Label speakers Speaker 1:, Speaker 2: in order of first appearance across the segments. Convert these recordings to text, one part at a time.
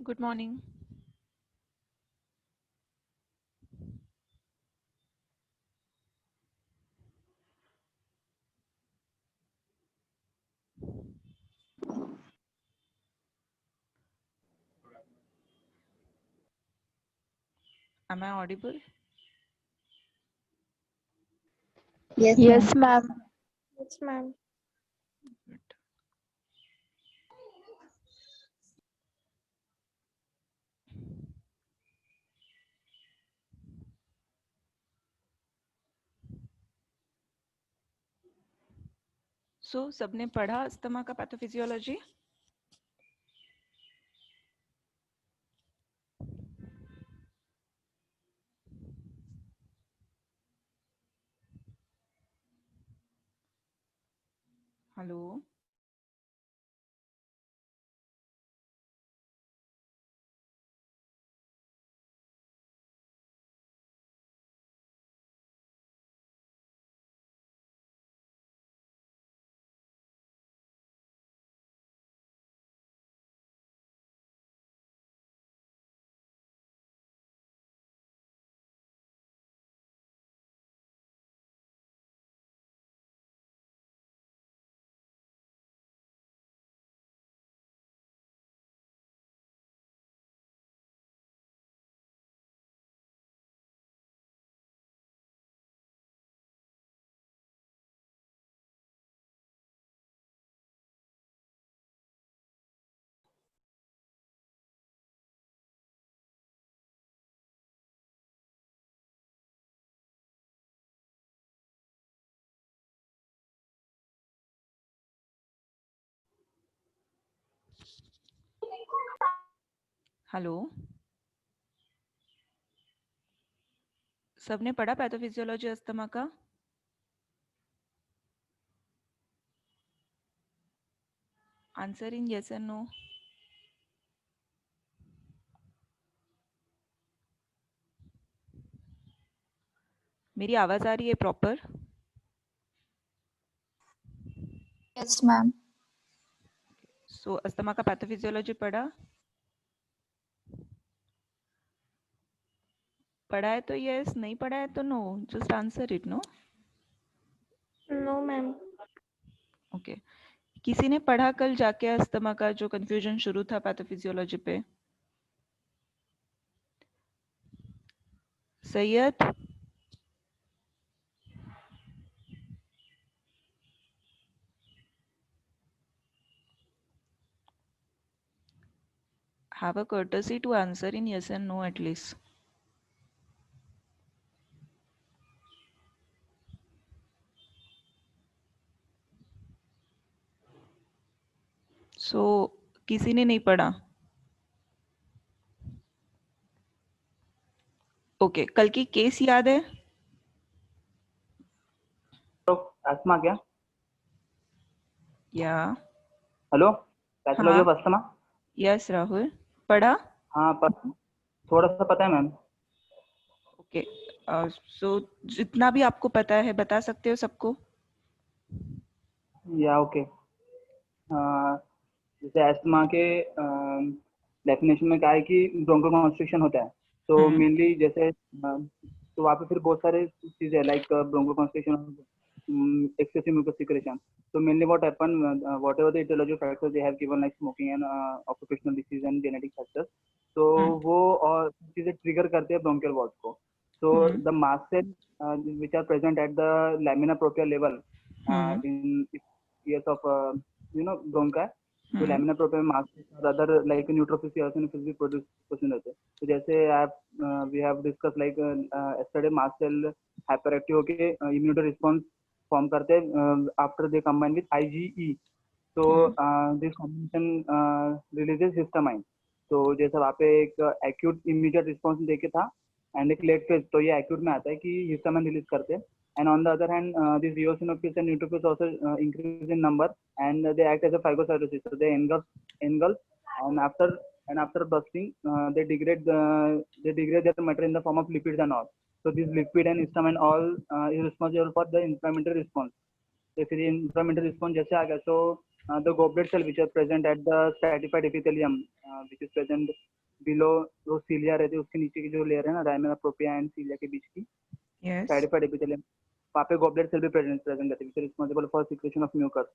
Speaker 1: Good morning. Am I audible?
Speaker 2: Yes,
Speaker 3: Yes,
Speaker 2: ma'am.
Speaker 3: ma'am.
Speaker 4: Yes, ma'am.
Speaker 1: Good. So, सबने पढ़ा asthma का pathophysiology? Hello. Hello. सबने पढ़ा pathophysiology asthma का? Answer in yes and no. मेरी आवाज आ रही है प्रॉपर?
Speaker 2: Yes, ma'am.
Speaker 1: सो अस्थमा का पैथोफिजियोलॉजी पढ़ा? पढ़ा है तो yes, नहीं पढ़ा है तो no. Just answer it, no?
Speaker 4: No, ma'am.
Speaker 1: Okay. किसी ने पढ़ा कल जाके अस्थमा का जो कंफ्यूजन शुरू था पैथोफिजियोलॉजी पे? Syed? Have a courtesy to answer in yes and no at least. So, किसी ने नहीं पढ़ा? ओके. कल की केस याद है?
Speaker 5: अस्थमा क्या?
Speaker 1: या
Speaker 5: हेलो, पैथोलॉजी
Speaker 1: हाँ.
Speaker 5: Of asthma.
Speaker 1: यस राहुल. पढ़ा?
Speaker 5: हाँ, पर थोड़ा सा पता है मैम.
Speaker 1: ओके. सो जितना भी आपको पता है बता सकते हो सबको?
Speaker 5: या ओके. जैसे अस्थमा के डेफिनेशन में क्या है कि ब्रोंको कॉन्स्ट्रिक्शन होता है. तो मेनली जैसे तो वहाँ पे फिर बहुत सारे चीजें है like bronchoconstriction, excessive mucus secretion. So mainly what happen, whatever the etiology factors they have given like smoking and occupational disease and genetic factors, तो वो और चीजें ट्रिगर करते हैं ब्रोंकियल वॉल्स को. So the mast cells which are present at the lamina propria level in case of bronchi, तो laminar propria में mast cells और other like neutrophils या eosinophils भी प्रोड्यूस होते हैं. तो जैसे आप we have discussed like yesterday mast cell hyperactive होके immunity response फॉर्म करते हैं after they combine with IgE. तो दिस कॉम्बिनेशन रिलीजेस हिस्टामाइन. तो जैसे वहाँ पे एक एक्यूट इमीडिएट रिस्पॉन्स देके था एंड एक लेट फेज, तो ये एक्यूट में आता है कि हिस्टामाइन रिलीज करते हैं. And on the other hand this eosinophils and neutrophils also increase in number and they act as a phagocytosis. So they engulf and after bursting they degrade their matter in the form of lipids and all. So this lipid and histamine all is responsible for the inflammatory response. तो फिर inflammatory response जैसे आ गया, so the goblet cell which are present at the stratified epithelium, which is present below जो cilia रहती है उसके नीचे की जो लेयर है ना लामिना प्रोपिया एंड cilia के बीच की
Speaker 1: Yes.
Speaker 5: stratified epithelium, वहाँ पे goblet cell भी present रहती है, which is responsible for secretion of mucus.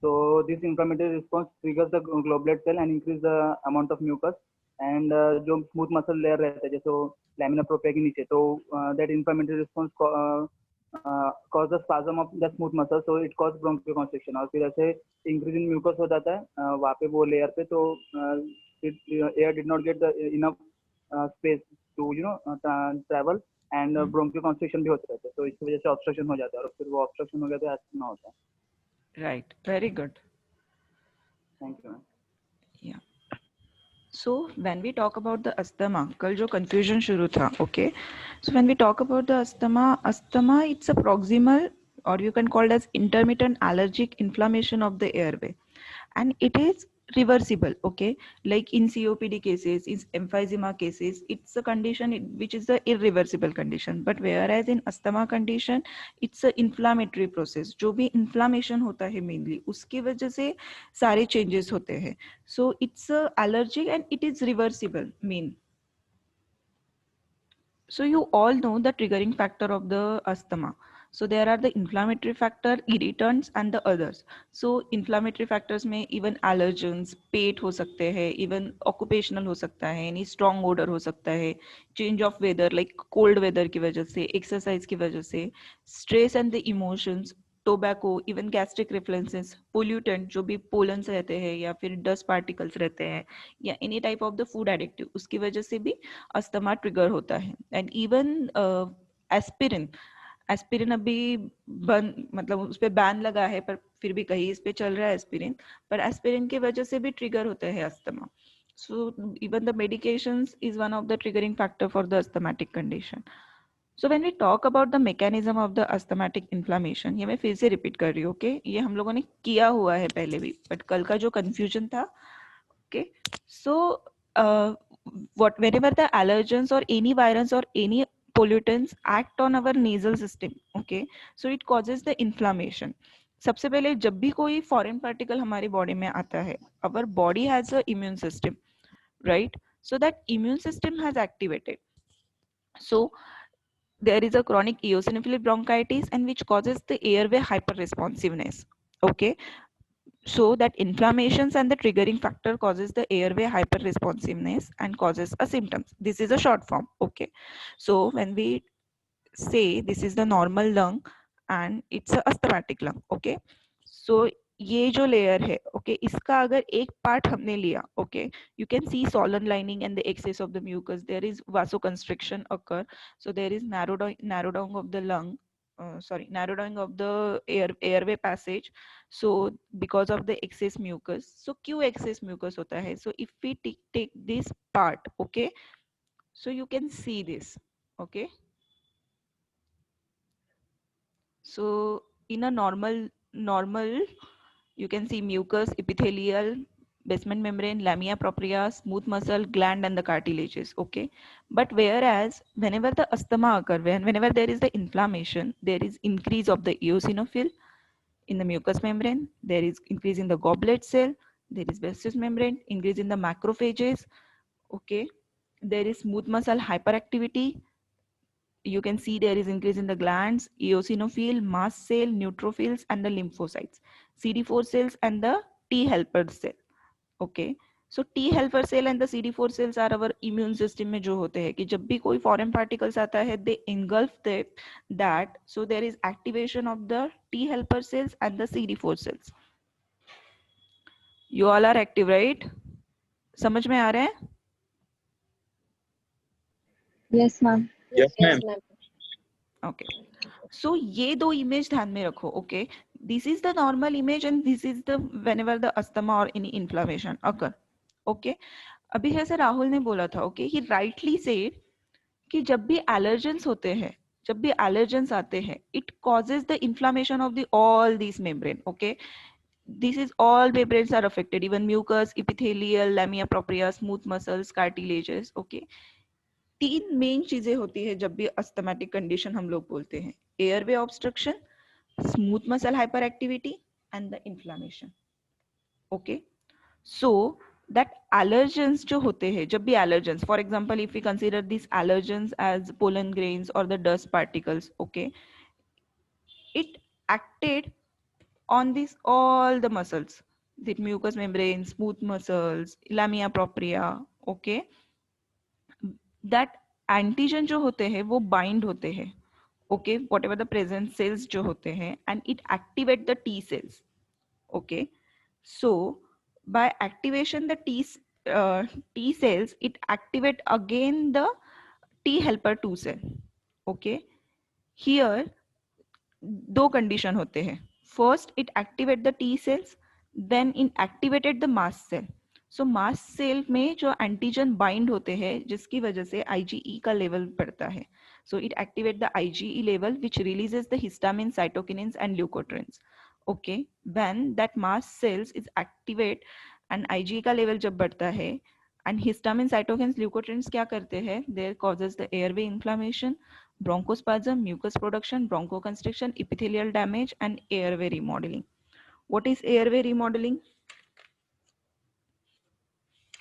Speaker 5: So this inflammatory response triggers the goblet cell and increase the amount of mucus. And जो smooth muscle layer रहता है जैसे lamina propria के नीचे, तो that inflammatory response cause the spasm of the smooth muscle, so it cause bronchoconstriction. और फिर ऐसे increase in mucus हो जाता है वहाँ पे वो layer पे, तो air did not get the enough space to travel, and bronchoconstriction भी होता रहता है, तो इसकी वजह से obstruction हो जाता है, और फिर वो obstruction हो गया तो asthma होता है.
Speaker 1: Right. Very good.
Speaker 5: Thank you, ma'am.
Speaker 1: Yeah. So when we talk about the asthma, कल जो confusion शुरू था, okay. So when we talk about the asthma, it's a proximal, or you can call it as intermittent allergic inflammation of the airway, and it is reversible, okay. Like in COPD cases, in emphysema cases, it's a condition which is the irreversible condition. But whereas in asthma condition, it's a inflammatory process. जो भी inflammation होता है mainly, उसकी वजह से सारे changes होते हैं. So it's a allergic and it is reversible mean. So you all know the triggering factor of the asthma. So there are the inflammatory factor, irritants and the others. So inflammatory factors में even allergens, पेट हो सकते हैं, even occupational हो सकता है, any strong odor हो सकता है, change of weather like cold weather की वजह से, exercise की वजह से, stress and the emotions, tobacco, even gastric reflexes, pollutant जो भी पोलन्स रहते हैं या फिर डस्ट पार्टिकल्स रहते हैं या any type of the food addictive, उसकी वजह से भी अस्थमा ट्रिगर होता है. एंड इवन एस्पिरिन अभी बंद, मतलब उस पर बैन लगा है, पर फिर भी कहीं इस पे चल रहा है एस्पिरिन, पर एस्पिरिन की वजह से भी ट्रिगर होता है asthma. So even the medications is one of the triggering factor for the asthmatic condition. So when we talk about the mechanism of the asthmatic inflammation, ये मैं फिर से repeat कर रही हूँ, okay? ये हम लोगों ने किया हुआ है पहले भी, but कल का जो confusion था, okay? So whenever the allergens or any virus or any pollutants act on our nasal system, okay? So it causes the inflammation. सबसे पहले जब भी कोई foreign particle हमारी body में आता है, our body has a immune system, right? So that immune system has activated. So there is a chronic eosinophilic bronchitis and which causes the airway hyperresponsiveness, okay. So that inflammations and the triggering factor causes the airway hyperresponsiveness and causes a symptoms. This is a short form, okay. So when we say this is the normal lung and it's a asthmatic lung, okay. So ये जो layer है, okay, इसका अगर एक part हमने लिया, okay, you can see solen lining and the excess of the mucus, there is vasoconstriction occur, so there is narrowing of the lung, narrowing of the airway passage, so because of the excess mucus. So क्यों excess mucus होता है? So if we take this part, okay, so you can see this, okay. So in a normal you can see mucus, epithelial, basement membrane, lamina propria, smooth muscle, gland and the cartilages, okay. But whereas whenever the asthma occurs, whenever there is the inflammation, there is increase of the eosinophil in the mucous membrane, there is increase in the goblet cell, there is basement membrane, increase in the macrophages, okay. There is smooth muscle hyperactivity. You can see there is increase in the glands, eosinophil, mast cell, neutrophils and the lymphocytes, CD4 cells and the T helper cell, okay. So T helper cell and the CD4 cells are our immune system में जो होते हैं कि जब भी कोई foreign particles आता है, they engulf that, so there is activation of the T helper cells and the CD4 cells. You all are active, right? समझ में आ रहा है?
Speaker 2: Yes, ma'am.
Speaker 3: Yes, ma'am.
Speaker 1: Okay. So ये दो इमेज ध्यान में रखो, okay. This is the normal image and this is the whenever the asthma or any inflammation occur, okay. अभी जैसे राहुल ने बोला था, okay, he rightly said कि जब भी allergens होते हैं, जब भी allergens आते हैं, it causes the inflammation of the all these membrane, okay. This is all membranes are affected, even mucus, epithelial, lamina propria, smooth muscles, cartilages, okay. तीन मेन चीजें होती है जब भी अस्थमैटिक कंडीशन हम लोग बोलते हैं, airway obstruction, smooth muscle hyper activity and the inflammation, okay. So that allergens जो होते हैं, जब भी allergens, for example if we consider these allergens as pollen grains or the dust particles, okay, it acted on these all the muscles, the mucous membrane, smooth muscles, lamina propria, okay. That antigen जो होते हैं वो bind होते हैं, okay, whatever the present cells जो होते हैं, and it activate the T cells, okay. So by activation the T cells, it activate again the T helper 2 cell, okay. Here दो कंडीशन होते हैं. First it activate the T cells, then in activated the mast cell. So mast cell में जो antigen bind होते हैं जिसकी वजह से आईजीई का लेवल बढ़ता है. So it activate the IgE level which releases the histamine, cytokinins and leukotrienes. Okay, when that mast cells is activate and IgE का लेवल जब बढ़ता है एंड हिस्टामिन, साइटोकिन्स, ल्यूकोट्रिन्स क्या करते हैं, there causes the airway inflammation, bronchospasm, mucus production, bronchoconstriction, epithelial damage, and airway remodeling. What is airway remodeling?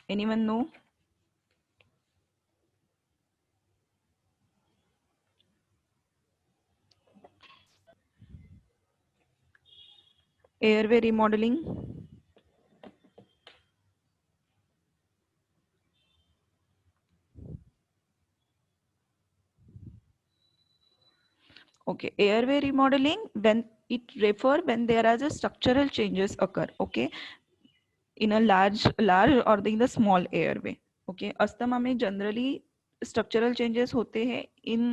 Speaker 1: Anyone know? Airway remodeling. Okay, airway remodeling, when it refer when there are the structural changes occur, okay, in a large or in the small airway, okay. Asthma में generally structural changes होते हैं in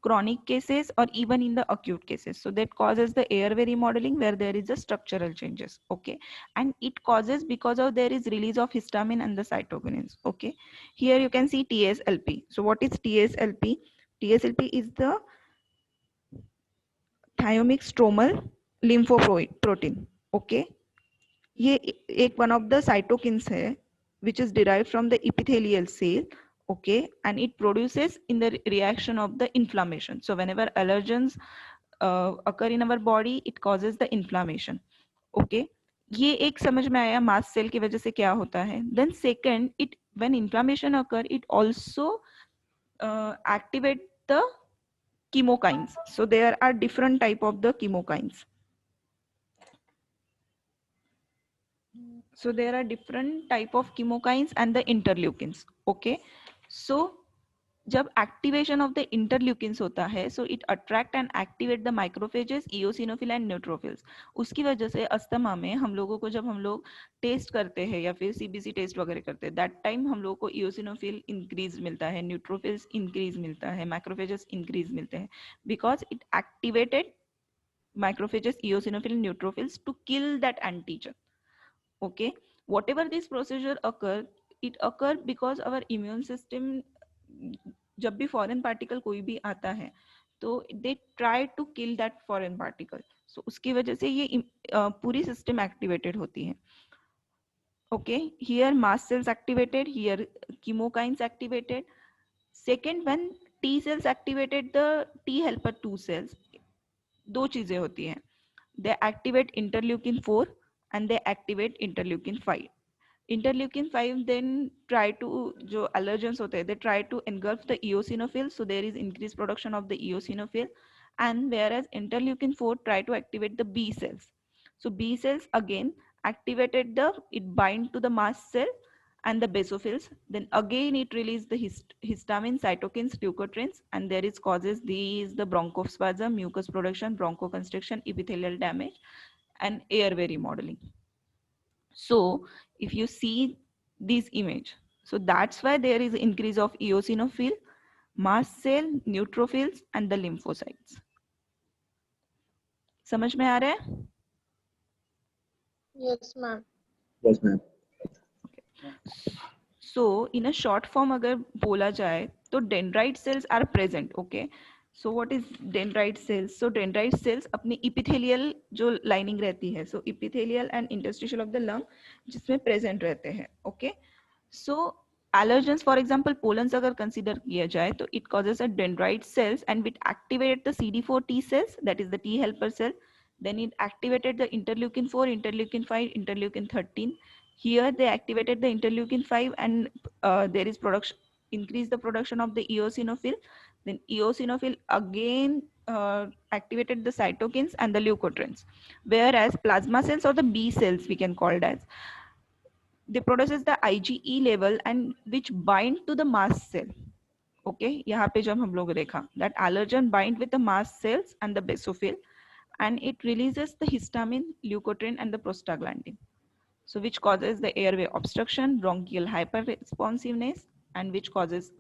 Speaker 1: chronic cases or even in the acute cases, so that causes the airway remodeling where there is a structural changes, okay, and it causes because of there is release of histamine and the cytokinins, okay. Here you can see TSLP. So what is TSLP? TSLP is the thymic stromal lymphoprotein, okay. ये एक one of the cytokines है which is derived from the epithelial cell, okay, and it produces in the reaction of the inflammation. So whenever allergens occur in our body, it causes the inflammation, okay. ये एक समझ में आया mast cell की वजह से क्या होता है. Then second, it when inflammation occur, it also activate the chemokines. So there are different type of the chemokines. So there are different type of chemokines and the interleukins, okay. So जब activation of the interleukins होता है, so it attract and activate the microphages, eosinophil and neutrophils. उसकी वजह से asthma में हम लोगों को जब हम लोग टेस्ट करते हैं या फिर सीबीसी टेस्ट वगैरह करते हैं, दैट टाइम हम लोगों को इओसिनोफिल इंक्रीज मिलता है, न्यूट्रोफिल्स इंक्रीज मिलता है, माइक्रोफेजेस इंक्रीज मिलते हैं, because it activated macrophages, eosinophil, neutrophils to kill that antigen, okay. Whatever this procedure occur, it occur because our immune system, जब भी फॉरेन पार्टिकल कोई भी आता है तो they try to kill that foreign particle. So उसकी वजह से ये पूरी सिस्टम एक्टिवेटेड होती है, okay. Here mast cells activated, here chemokines activated. Second, when T cells activated the T helper 2 cells, दो चीजें होती हैं. They activate interleukin 4 and they activate interleukin 5. Interleukin 5 then try to, जो allergens होते हैं, they try to engulf the eosinophil, so there is increased production of the eosinophil, and whereas interleukin 4 try to activate the B cells. So B cells again activated the, it bind to the mast cell and the basophils, then again it release the histamine, cytokines, leukotrienes, and there is causes these the bronchospasm, mucus production, bronchoconstriction, epithelial damage, and airway remodeling. So if you see this image, so that's why there is increase of eosinophil, mast cell, neutrophils, and the lymphocytes. समझ में आ रहा है?
Speaker 4: Yes, ma'am.
Speaker 3: Yes, ma'am.
Speaker 1: So in a short form अगर बोला जाए तो dendrite cells are present, okay. So what is dendrite cells? So dendrite cells अपनी epithelial जो lining रहती है, so epithelial and interstitial of the lung जिसमें present रहते हैं, okay. So allergens, for example pollens अगर consider किया जाए तो it causes a dendrite cells and it activate the CD4 T cells, that is the T helper cell. Then it activated the interleukin 4, interleukin 5, interleukin 13. Here they activated the interleukin 5 and there is production, increase the production of the eosinophil. Then eosinophil again activated the cytokines and the leukotrienes. Whereas plasma cells or the B cells we can call it as, they produces the IgE level and which bind to the mast cell. Okay, यहाँ पे जब हम लोग देखा that allergen bind with the mast cells and the basophil and it releases the histamine, leukotriene and the prostaglandin. So which causes the airway obstruction, bronchial hyperresponsiveness and which causes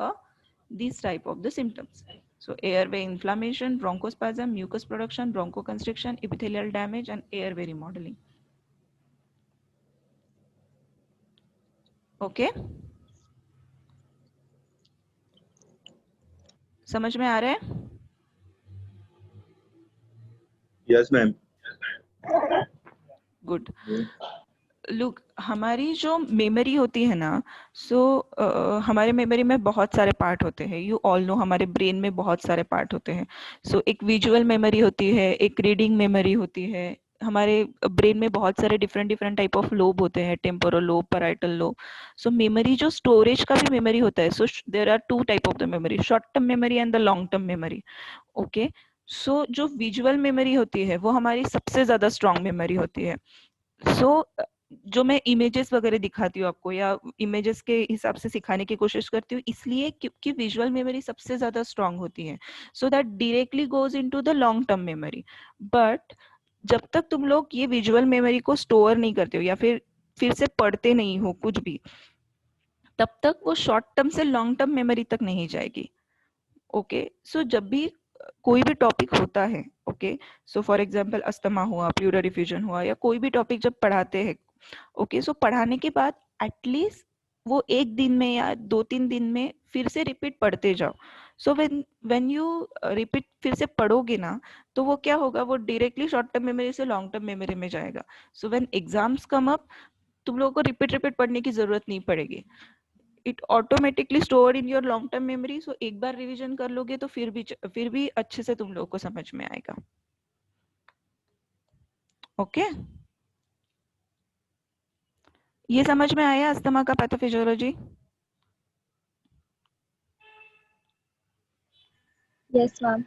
Speaker 1: these type of the symptoms. So airway inflammation, bronchospasm, mucus production, bronchoconstriction, epithelial damage and airway remodeling. Okay, समझ में आ रहा है?
Speaker 3: Yes, ma'am.
Speaker 1: Good. Look, हमारी जो memory होती है ना, सो हमारे मेमोरी में बहुत सारे पार्ट होते हैं. यू ऑल नो हमारे ब्रेन में बहुत सारे पार्ट होते हैं. सो एक विजुअल मेमोरी होती है, एक रीडिंग मेमोरी होती है. हमारे ब्रेन में बहुत सारे डिफरेंट टाइप ऑफ लोब होते हैं, temporal lobe, parietal lobe. So memory जो स्टोरेज का भी मेमोरी होता है. So there are two type of the memory, short term memory and the long term memory. Okay, so जो विजुअल मेमोरी होती है वो हमारी सबसे ज्यादा स्ट्रॉन्ग मेमोरी होती है. सो जो मैं इमेजेस वगैरह दिखाती हूँ आपको या इमेजेस के हिसाब से सिखाने की कोशिश करती हूँ, इसलिए क्योंकि विजुअल मेमोरी सबसे ज्यादा स्ट्रांग होती है. So that directly goes into the long term memory. But जब तक तुम लोग ये विजुअल मेमोरी को स्टोर नहीं करते हो या फिर से पढ़ते नहीं हो कुछ भी, तब तक वो शॉर्ट टर्म से लॉन्ग टर्म मेमोरी तक नहीं जाएगी. ओके, सो जब भी कोई भी टॉपिक होता है, okay, so for example asthma हुआ, प्लूरल डिफ्यूजन हुआ या कोई भी टॉपिक जब पढ़ाते हैं, ओके, सो पढ़ाने के बाद एटलीस्ट वो एक दिन में या 2-3 दिन में फिर से रिपीट पढ़ते जाओ. सो व्हेन यू रिपीट फिर से पढ़ोगे ना, तो वो क्या होगा, वो डायरेक्टली शॉर्ट टर्म मेमोरी से लॉन्ग टर्म मेमोरी में जाएगा. So when exams come up, तुम लोगों को रिपीट पढ़ने की जरूरत नहीं पड़ेगी. It automatically stored in your long term memory. So एक बार रिवीजन कर लोगे तो फिर भी अच्छे से तुम लोगों को समझ में आएगा. ओके, ये समझ में आया अस्थमा का पैथोफिजियोलॉजी?
Speaker 2: Yes, ma'am.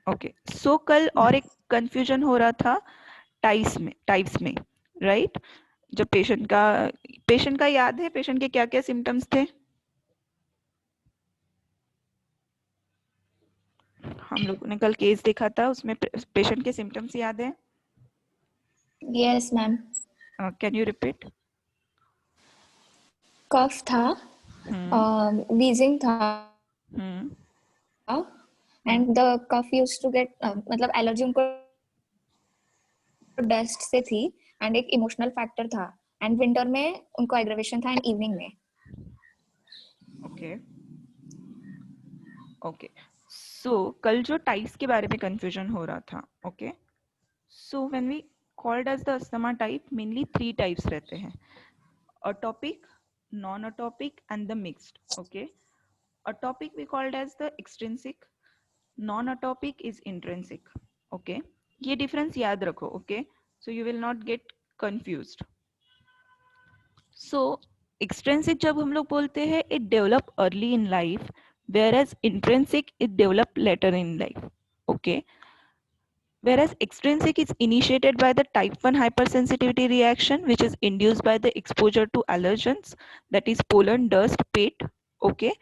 Speaker 1: ओके, सो कल और एक कंफ्यूजन हो रहा था टाइप्स में, राइट? जब पेशेंट का याद है, पेशेंट के क्या क्या सिम्टम्स थे? हम लोगों ने कल केस देखा था, उसमें पेशेंट के सिम्टम्स याद है?
Speaker 2: Yes, ma'am.
Speaker 1: Can you repeat?
Speaker 2: Cough था, wheezing था, and the cough used to get मतलब एलर्जी उनको डस्ट से थी and एक इमोशनल फैक्टर था and विंटर में उनको एग्रेवेशन था and इवनिंग में.
Speaker 1: ओके, सो कल जो टाइप्स के बारे में कंफ्यूजन हो रहा था, okay, so when we called as the asthma type, mainly 3 types रहते हैं, atopic, non atopic and the mixed. Okay, atopic we called as the extrinsic, non atopic is intrinsic. Okay, ये difference याद रखो. Okay, so you will not get confused. So extrinsic जब हम लोग बोलते हैं, it develop early in life, whereas intrinsic it develop later in life. Okay, whereas extrinsic is initiated by the type 1 hypersensitivity reaction which is induced by the exposure to allergens, that is pollen, dust, pet. Okay,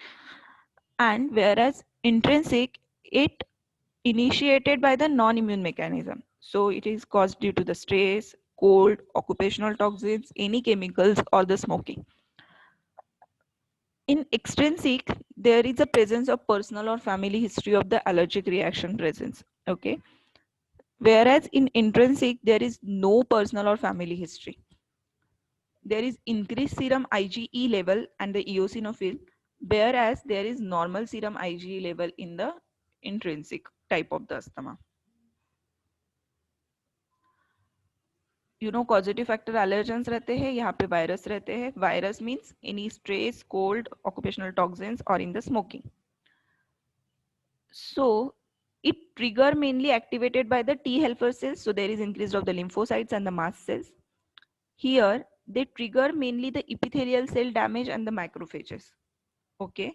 Speaker 1: and whereas intrinsic it initiated by the non-immune mechanism, so it is caused due to the stress, cold, occupational toxins, any chemicals or the smoking. In extrinsic, there is a presence of personal or family history of the allergic reaction presence. Okay, whereas in intrinsic, there is no personal or family history. There is increased serum IgE level and the eosinophil, whereas there is normal serum IgE level in the intrinsic type of the asthma. You know, causative factor allergens रहते हैं, यहाँ पे virus रहते हैं. Virus means any stress, cold, occupational toxins or in the smoking. So It trigger mainly activated by the T helper cells. So there is increase of the lymphocytes and the mast cells. Here they trigger mainly the epithelial cell damage and the macrophages. Okay.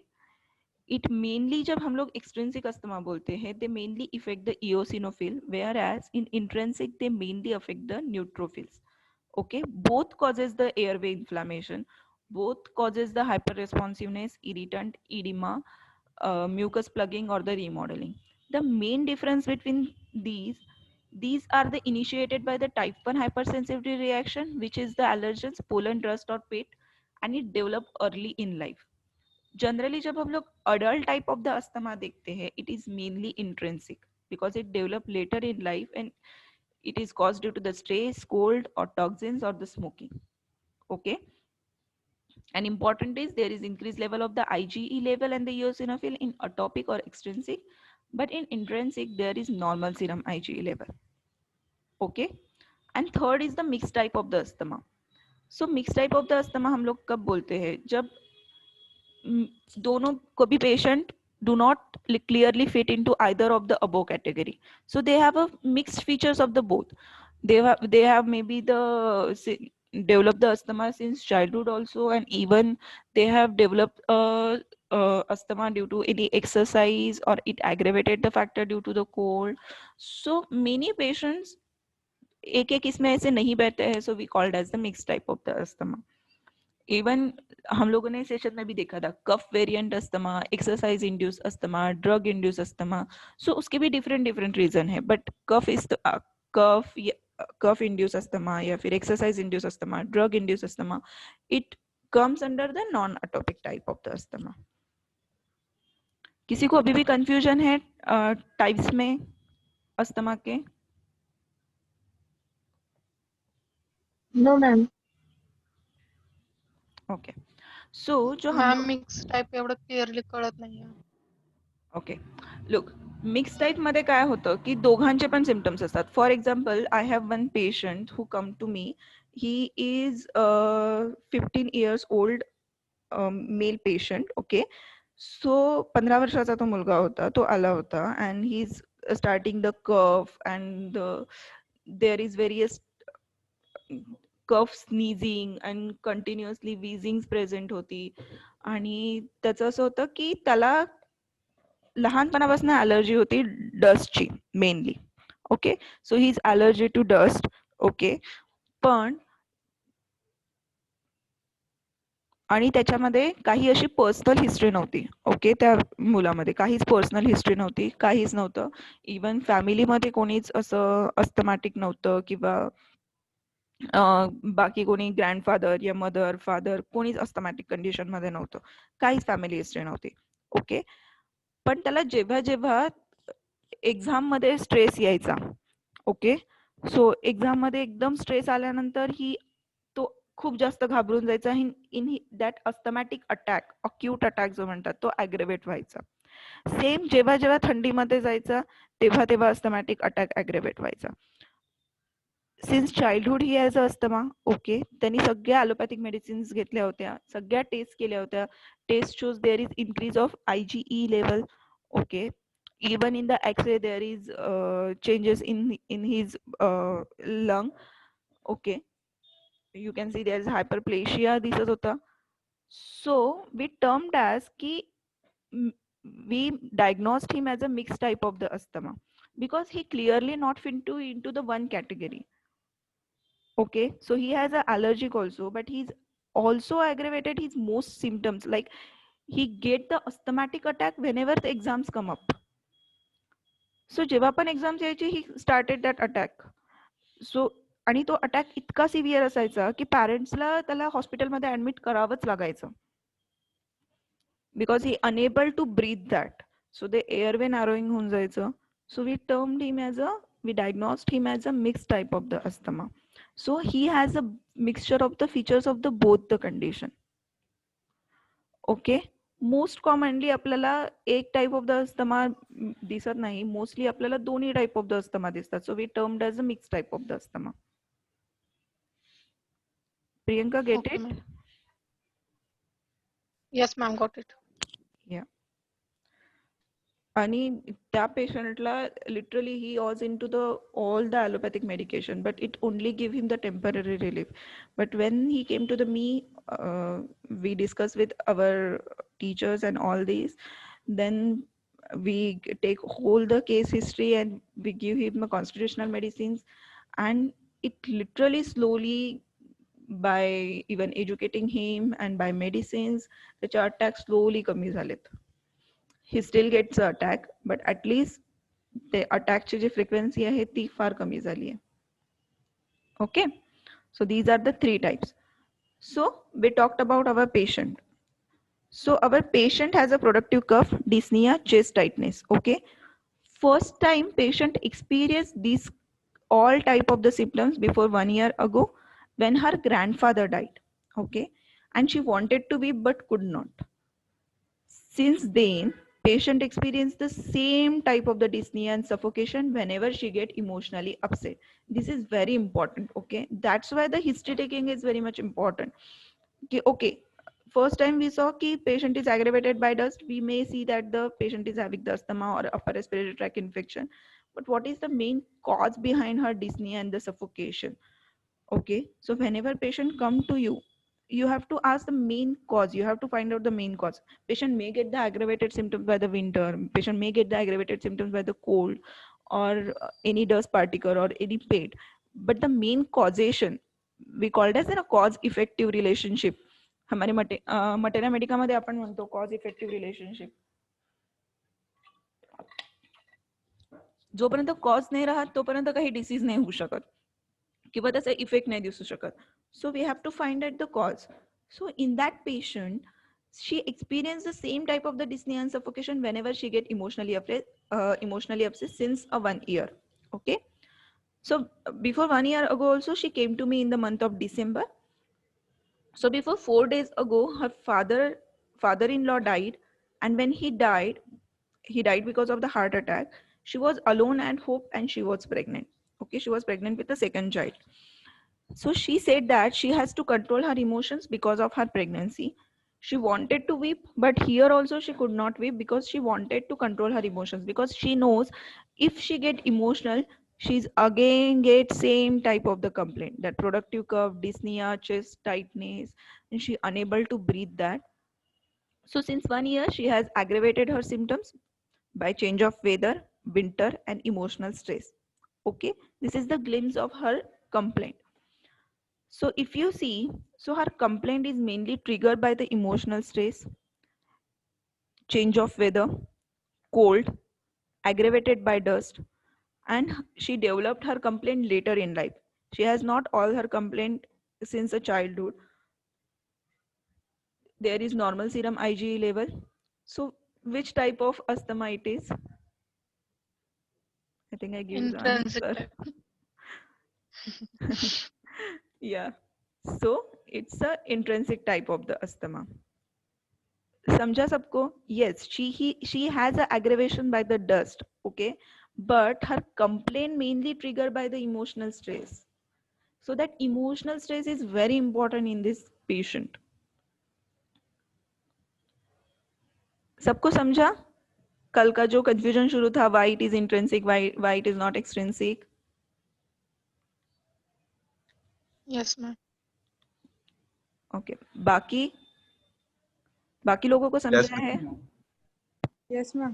Speaker 1: It mainly जब हम लोग extrinsic asthma बोलते हैं, they mainly affect the eosinophil, whereas in intrinsic they mainly affect the neutrophils. Okay, both causes the airway inflammation, both causes the hyperresponsiveness, irritant, edema, mucus plugging or the remodeling. The main difference between these are the initiated by the type 1 hypersensitivity reaction, which is the allergens, pollen, dust or pit, and it develop early in life. Generally जब हम लोग adult type of the asthma देखते हैं, it is mainly intrinsic because it develop later in life and it is caused due to the stress, cold or toxins or the smoking. Okay. And important is there is increased level of the IgE level and the eosinophil in atopic or extrinsic, but in intrinsic there is normal serum IgE level. Okay. And third is the mixed type of the asthma. So mixed type of the asthma हम लोग कब बोलते हैं, जब दोनों को भी patient do not clearly fit into either of the above category. So they have a mixed features of the both. They have maybe developed the asthma since childhood also, and even they have developed asthma due to any exercise, or it aggravated the factor due to the cold. So many patients एक एक इसमें ऐसे नहीं बैठते हैं, so we called as the mixed type of the asthma. Even हम लोगों ने सेशन में भी देखा था cough variant asthma, exercise induce asthma, drug induce asthma. So उसके भी डिफरेंट रीजन है, बट कफ इंड्यूस अस्थमा या फिर exercise induce asthma, drug induce asthma, it comes under the non atopic type of the asthma. किसी को अभी भी confusion है टाइप्स में अस्थमा के?
Speaker 4: No, ma'am.
Speaker 1: ओके. सो जो हम
Speaker 6: मॅम मिक्स टाईप एवढं क्लिअरली कळत नाहीये.
Speaker 1: ओके, लुक, मिक्स टाईप मध्ये काय होतं की दोघांचे पण सिम्पटम्स असतात. For example, I have one patient who come to me. He is 15 years old male patient. Okay, so 15 वर्षाचा तो मुलगा होता, तो आला होता and he is starting the cough and there is various cough sneezing and continuously wheezing present होती. आणि त्याचं असं होतं की त्याला लहानपणापासून ॲलर्जी होती डस्टची mainly. Okay, so he is allergy to dust. Okay, पण आणि त्याच्यामध्ये काही अशी पर्सनल हिस्ट्री नव्हती. ओके, त्या मुलामध्ये काहीच पर्सनल हिस्ट्री नव्हती, काहीच नव्हतं. इवन फॅमिलीमध्ये कोणीच असं अस्थमॅटिक नव्हतं किंवा बाकी कोणी ग्रँडफादर या मदर फादर कोणीच अस्थमॅटिक कंडिशन मध्ये नव्हतं, काहीच फॅमिली हिस्ट्री नव्हती. ओके, पण त्याला जेव्हा जेव्हा एक्झाम मध्ये स्ट्रेस यायचा, ओके, सो एक्झाम मध्ये एकदम स्ट्रेस आल्यानंतर तो खूप जास्त घाबरून जायचा. In that asthmatic attack, acute attack जो म्हणतात, तो ॲग्रेवेट व्हायचा. सेम जेव्हा जेव्हा थंडीमध्ये जायचा तेव्हा तेव्हा अस्थमॅटिक अटॅक ॲग्रेवेट व्हायचा. Since childhood he has asthma. Okay, त्यांनी सगळ्या ॲलोपॅथिक मेडिसिन्स घेतल्या होत्या, सगळ्या टेस्ट केल्या होत्या. Test shows there is increase of IgE level. Okay, even in the X-ray there is changes in his lung. Okay, you can see there is hyperplasia दिसत होता. So we termed as ki we diagnosed him as a mixed type of the asthma because he clearly not fit into the one category. Okay, so he has an allergic also, but he's also aggravated his most symptoms, like he get the asthmatic attack whenever the exams come up. सो जेव्हा पण exams यायची he started that attack. सो आणि तो attack इतका severe असायचा की पॅरेंट्सला त्याला हॉस्पिटलमध्ये ऍडमिट करावंच लागायचं because he enable to breathe that. So ते एअरवे नॅरोईंग होऊन जायचं. So we termed him as we diagnosed him as a mix type of the asthma. So he has a mixture of the features of the both the condition. Okay, most commonly आपल्याला एक type of the asthma दिसत नाही, mostly आपल्याला दोन्ही type of the asthma दिसतात. So we termed as a mix type of the asthma. Priyanka, get it?
Speaker 6: Yes ma'am, got it.
Speaker 1: Yeah. आणि त्या पेशंटला literally he was into the all the allopathic medication, but it only gave him the temporary relief. But when he came to the me, we discussed with our teachers and all these, then we take whole the case history and we give him a constitutional medicines, and it literally slowly, by even educating him and by medicines, त्याचे attack slowly कमी झालेत. He still gets a attack, but at least ते अटॅकची जी frequency आहे ती फार कमी झाली आहे. Okay, so these are the 3 types. So we talked about our patient. So our patient has a productive cough, dyspnea, chest tightness. Okay, first time patient experienced these all type of the symptoms before 1 year ago when her grandfather died. Okay, and she wanted to weep but could not. Since then, patient experience the same type of the dyspnea and suffocation whenever she get emotionally upset. This is very important. Okay, that's why the history taking is very much important. Okay, first time we saw कि patient is aggravated by dust, we may see that the patient is having the asthma or upper respiratory tract infection. But what is the main cause behind her dyspnea and the suffocation? Okay, so whenever patient come to you, you have to ask the main cause. You have to find out the main cause. Patient may get the aggravated symptoms by the winter. Patient may get the aggravated symptoms by the cold, or any dust particle or any pain. But the main causation, we call it as a cause effective relationship. हमारे materia Medica मध्ये आपण म्हणतो cause effective relationship. जोपर्यंत cause नाही राहत तोपर्यंत काही disease नाही होऊ शकत किंवा त्याचा इफेक्ट नाही दिसू शकत. So we have to find out the cause. So in that patient, she experienced the same type of the dyspnea and suffocation whenever she get emotionally upset since 1 year. Okay. So before 1 year ago also she came to me in the month of December. So before 4 days ago, her father-in-law died, and when he died because of the heart attack. She was alone at home and she was pregnant. Okay, she was pregnant with the second child. So she said that she has to control her emotions because of her pregnancy. She wanted to weep, but here also she could not weep because she wanted to control her emotions, because she knows if she get emotional, she's again get same type of the complaint, that productive cough, dyspnea, chest tightness, and she unable to breathe that. So since 1 year, she has aggravated her symptoms by change of weather, winter, and emotional stress. Okay, this is the glimpse of her complaint. So if you see, so her complaint is mainly triggered by the emotional stress, change of weather, cold, aggravated by dust, and she developed her complaint later in life. She has not all her complaint since a childhood. There is normal serum IgE level. So which type of asthma it is? I think I give the
Speaker 6: Intrinsic
Speaker 1: answer.
Speaker 6: type.
Speaker 1: Yeah. So it's a intrinsic type of the asthma. समझा सबको? Yes, she has an aggravation by the dust, okay, but her complaint mainly triggered by the emotional stress. So that emotional stress is very important in this patient. सबको समझा? कल का जो confusion शुरू था, why it is intrinsic, why it is not extrinsic?
Speaker 6: Yes, ma'am.
Speaker 1: Okay, बाकी लोगों को समझ आया है?
Speaker 4: Yes, ma'am.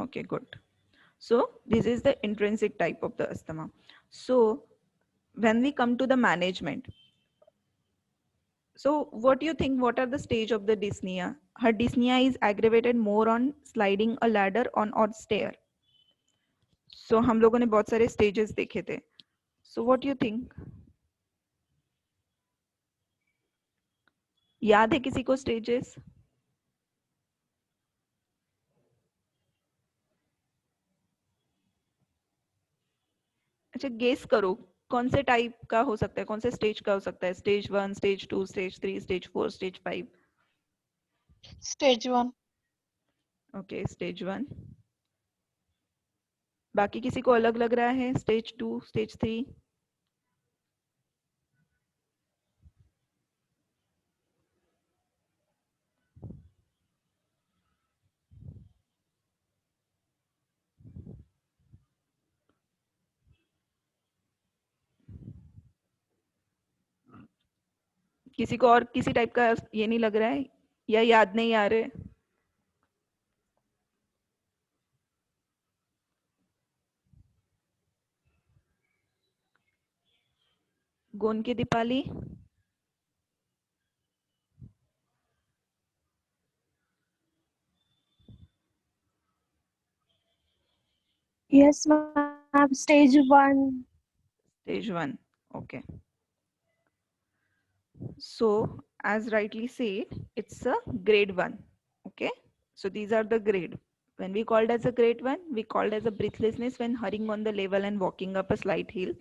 Speaker 1: Okay, good. So this is the intrinsic type of the asthma. So when we come to the management, so what do you think, what are the stage of the dyspnea? Her dyspnea is aggravated more on sliding a ladder on or stair. So हम लोगों ने बहुत सारे stages देखे थे. So what do you think? याद है किसी को stages? अच्छा गेस करो कौन से टाइप का हो सकता है, कौन से स्टेज का हो सकता है? Stage 1, stage 2, stage 3, stage 4, stage 5.
Speaker 6: Stage 1.
Speaker 1: Okay, stage 1. बाकी किसी को अलग लग रहा है? Stage 2, stage 3. किसी को और किसी टाइप का ये नहीं लग रहा है या याद नहीं आ रहे? गोन की Deepali?
Speaker 7: Yes, ma'am. Stage 1.
Speaker 1: Stage 1. Okay. So, as rightly said, it's a grade 1. Okay. So, these are the grade. When we called as a grade 1, we called as a breathlessness when hurrying on the level and walking up a slight hill.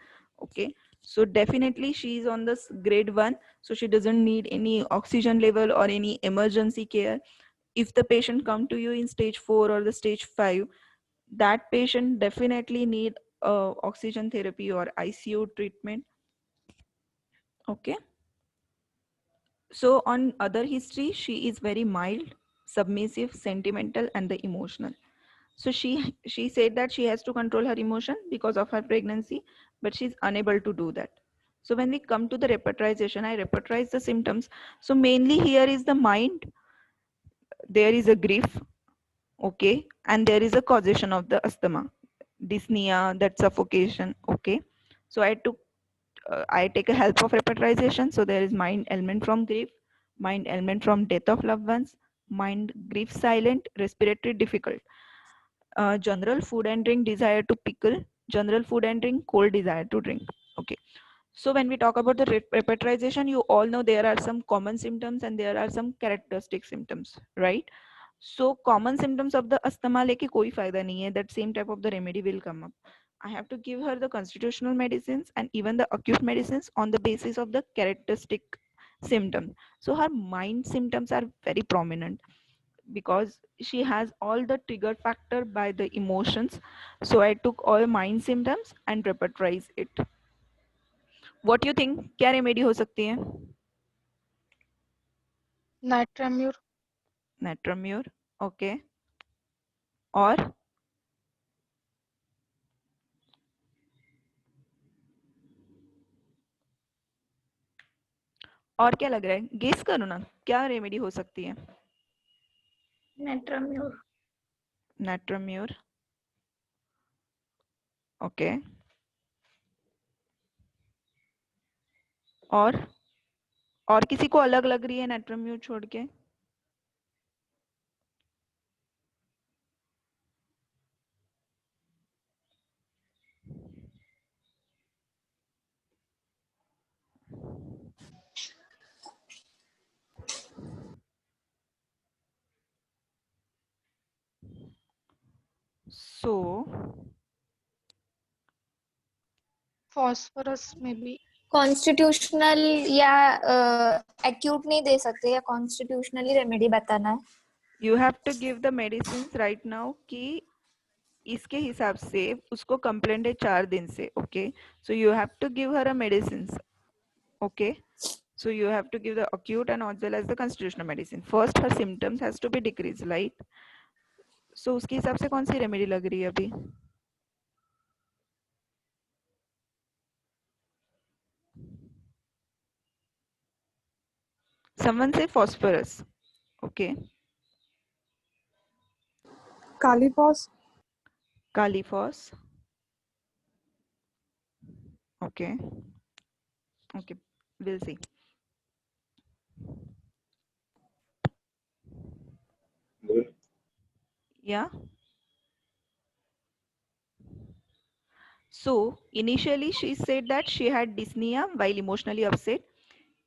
Speaker 1: Okay. So, definitely she is on this grade 1. So, she doesn't need any oxygen level or any emergency care. If the patient come to you in stage 4 or the stage 5, that patient definitely need oxygen therapy or ICU treatment. Okay. So on other history, she is very mild, submissive, sentimental, and the emotional. So she said that she has to control her emotion because of her pregnancy, but she's unable to do that. So when we come to the repertorization, I repertorize the symptoms. So mainly here is the mind, there is a grief, okay, and there is a causation of the asthma, dyspnea, that suffocation, okay. So I take a help of repertorization. So there is mind element from grief, mind element from death of loved ones, mind grief silent, respiratory difficult, general food and drink desire to pickle, general food and drink cold desire to drink. Okay. So when we talk about the repertorization, you all know there are some common symptoms and there are some characteristic symptoms, right? So common symptoms of the asthma लेके कोई फायदा नहीं है. That same type of the remedy will come up. I have to give her the constitutional medicines and even the acute medicines on the basis of the characteristic symptom. So her mind symptoms are very prominent because she has all the trigger factor by the emotions. So I took all mind symptoms and repertorize it. What do you think? क्या remedy हो सकती है?
Speaker 6: Nitramur.
Speaker 1: Natramur, okay. और और क्या लग रहा है? गेस करो ना, क्या रेमेडी हो सकती है?
Speaker 2: Netramur.
Speaker 1: Natramur, okay. और किसी को अलग लग रही है नेट्रम्यूर छोड़ के? So
Speaker 6: Phosphorus maybe.
Speaker 2: कॉन्स्टिट्यूशनल या एक्यूट नहीं दे सकते या कॉन्स्टिट्यूशनली रेमेडी बताना है.
Speaker 1: you have to give the medicines right now कि इसके हिसाब से उसको कंप्लेंट है 4 दिन से, okay. So you have to give her a medicine, okay. So you have to give the acute and as well as the constitutional medicine. First her symptoms has to be decreased, right? So उसके हिसाब से कौन सी remedy लग रही है अभी? Someone say phosphorus, okay.
Speaker 4: Calipos.
Speaker 1: Califos, okay. Okay, we'll see. Yeah. So initially she said that she had dyspnea while emotionally upset.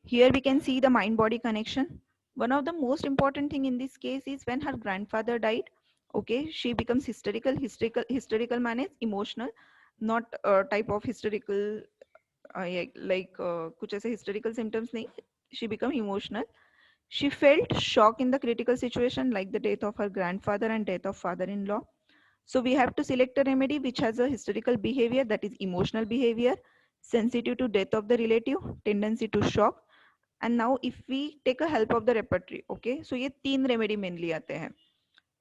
Speaker 1: Here we can see the mind body connection. One of the most important thing in this case is when her grandfather died, okay, she becomes hysterical means emotional, not type of hysterical कुछ ऐसे hysterical symptoms नहीं. She become emotional. She felt shock in the critical situation like the death of her grandfather and death of father-in-law. So we have to select a remedy which has a hysterical behavior, that is emotional behavior, sensitive to death of the relative, tendency to shock. And now if we take a help of the repertory, okay, so ये 3 remedy mainly आते हैं.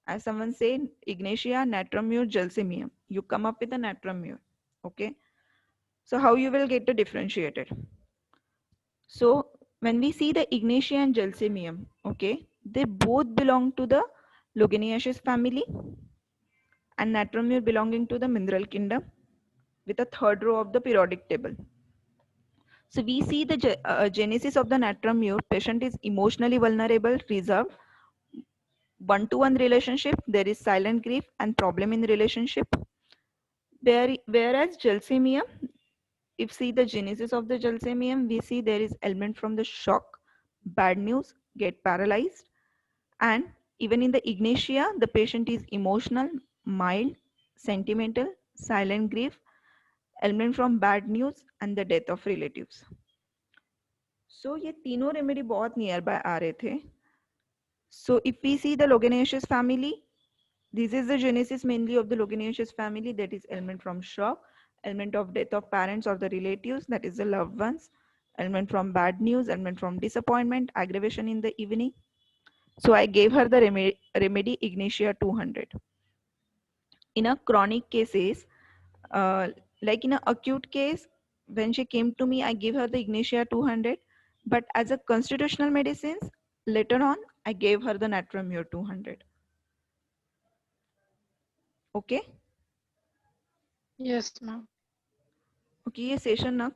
Speaker 1: As someone say, Ignatia, Natramur, Gelsemium. You come up with a Natramur, okay. So how you will get to differentiate it? So when we see the Ignatia and Gelsemium, okay, they both belong to the Luganaceae family, and Natramure belonging to the mineral kingdom, with a third row of the periodic table. So we see the genesis of the Natramure. Patient is emotionally vulnerable, reserved, one-to-one relationship. There is silent grief and problem in relationship. Whereas Gelsemium, if see the genesis of the Gelsemium, we see there is element from the shock, bad news, get paralyzed, and even in the Ignatia, the patient is emotional, mild, sentimental, silent grief, element from bad news and the death of relatives. So ये तीनों remedy बहुत near by आ रहे थे. So if we see the Luganaceae family, this is the genesis mainly of the Luganaceae family, that is element from shock, element of death of parents or the relatives, that is the loved ones, element from bad news, element from disappointment, aggravation in the evening. So I gave her the remedy Ignatia 200. In a chronic cases, like in an acute case, when she came to me, I gave her the Ignatia 200. But as a constitutional medicines, later on, I gave her the Natramure 200. Okay?
Speaker 6: Yes, ma'am.
Speaker 1: Okay, ये session ना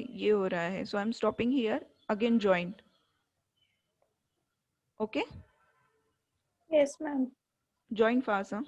Speaker 1: ये हो रहा है. So I'm stopping here. Again joined. Okay?
Speaker 7: Yes, ma'am.
Speaker 1: Join fast, huh?